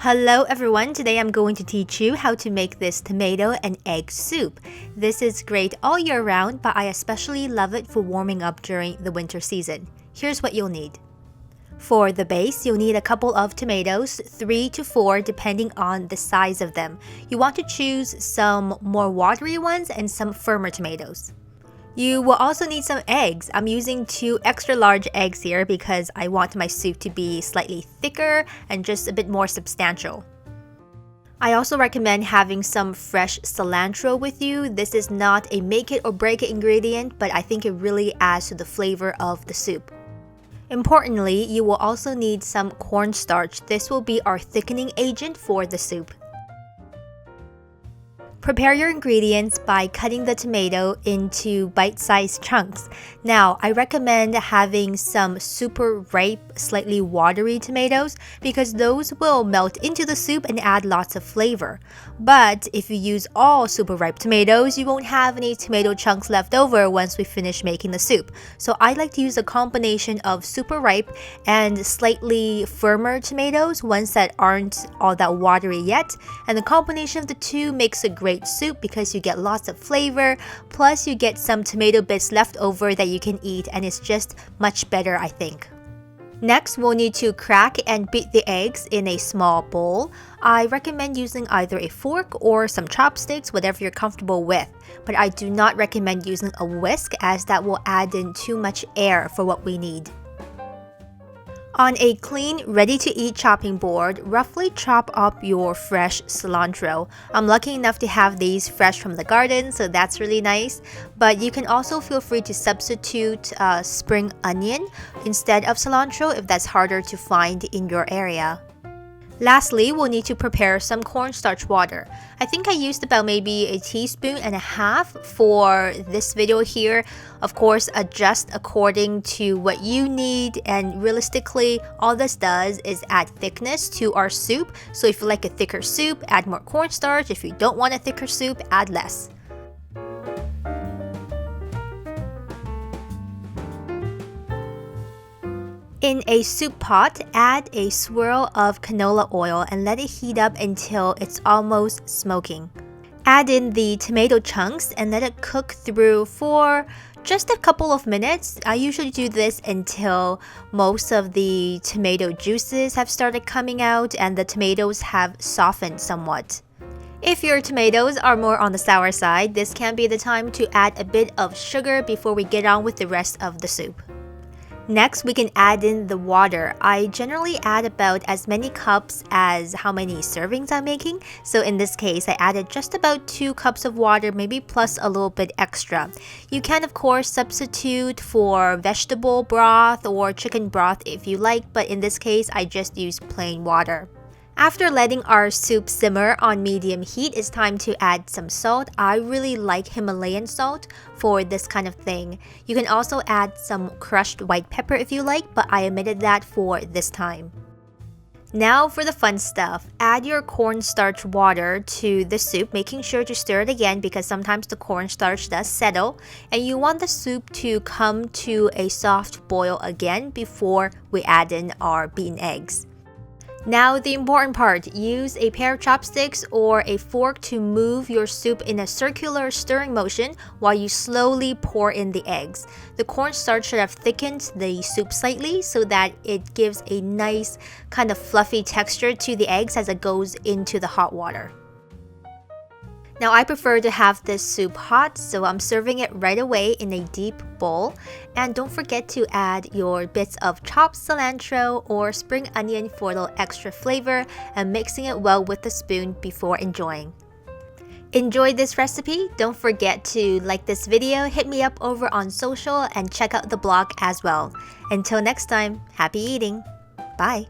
Hello everyone, today I'm going to teach you how to make this tomato and egg soup. This is great all year round, but I especially love it for warming up during the winter season. Here's what you'll need. For the base, you'll need a couple of tomatoes, 3 to 4 depending on the size of them. You want to choose some more watery ones and some firmer tomatoes. You will also need some eggs. I'm using 2 extra large eggs here because I want my soup to be slightly thicker and just a bit more substantial. I also recommend having some fresh cilantro with you. This is not a make it or break it ingredient, but I think it really adds to the flavor of the soup. Importantly, you will also need some cornstarch. This will be our thickening agent for the soup. Prepare your ingredients by cutting the tomato into bite-sized chunks. Now, I recommend having some super ripe, slightly watery tomatoes because those will melt into the soup and add lots of flavor. But if you use all super ripe tomatoes, you won't have any tomato chunks left over once we finish making the soup. So I like to use a combination of super ripe and slightly firmer tomatoes, ones that aren't all that watery yet. And the combination of the two makes a great soup because you get lots of flavor, plus you get some tomato bits left over that you can eat, and it's just much better, I think. Next, we'll need to crack and beat the eggs in a small bowl. I recommend using either a fork or some chopsticks, whatever you're comfortable with. But I do not recommend using a whisk as that will add in too much air for what we need. On a clean, ready-to-eat chopping board, roughly chop up your fresh cilantro. I'm lucky enough to have these fresh from the garden, so that's really nice. But you can also feel free to substitute spring onion instead of cilantro if that's harder to find in your area. Lastly, we'll need to prepare some cornstarch water. I think I used about maybe 1.5 teaspoons for this video here. Of course, adjust according to what you need, and realistically, all this does is add thickness to our soup. So if you like a thicker soup, add more cornstarch. If you don't want a thicker soup, add less. In a soup pot, add a swirl of canola oil and let it heat up until it's almost smoking. Add in the tomato chunks and let it cook through for just a couple of minutes. I usually do this until most of the tomato juices have started coming out and the tomatoes have softened somewhat. If your tomatoes are more on the sour side, this can be the time to add a bit of sugar before we get on with the rest of the soup. Next, we can add in the water. I generally add about as many cups as how many servings I'm making. So in this case, I added just about 2 cups of water, maybe plus a little bit extra. You can, of course, substitute for vegetable broth or chicken broth if you like, but in this case, I just use plain water. After letting our soup simmer on medium heat, it's time to add some salt. I really like Himalayan salt for this kind of thing. You can also add some crushed white pepper if you like, but I omitted that for this time. Now for the fun stuff. Add your cornstarch water to the soup, making sure to stir it again because sometimes the cornstarch does settle, and you want the soup to come to a soft boil again before we add in our beaten eggs. Now the important part, use a pair of chopsticks or a fork to move your soup in a circular stirring motion while you slowly pour in the eggs. The cornstarch should have thickened the soup slightly so that it gives a nice kind of fluffy texture to the eggs as it goes into the hot water. Now I prefer to have this soup hot, so I'm serving it right away in a deep bowl. And don't forget to add your bits of chopped cilantro or spring onion for a little extra flavor and mixing it well with a spoon before enjoying. Enjoy this recipe? Don't forget to like this video, hit me up over on social, and check out the blog as well. Until next time, happy eating! Bye!